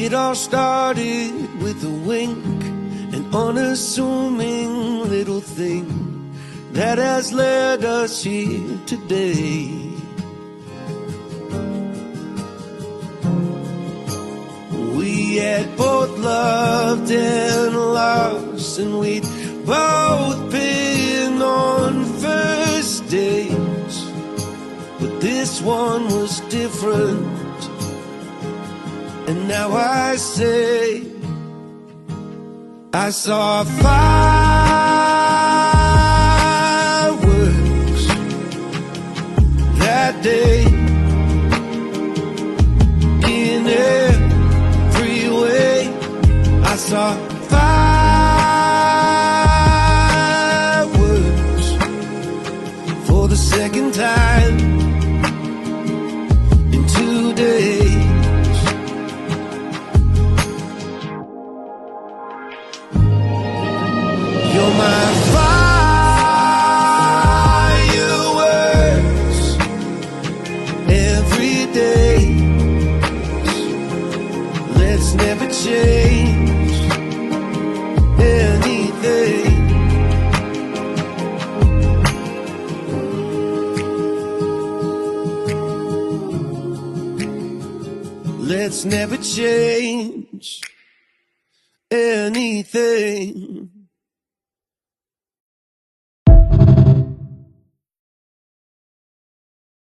It all started with a wink, an unassuming little thing that has led us here today. We had both loved and lost, and we'd both been on first dates, but this one was different. And now I say, I saw fireworks that day in every way. I saw fireworks for the second time in 2 days. You're my fireworks every day. Let's never change anything. Let's never change anything.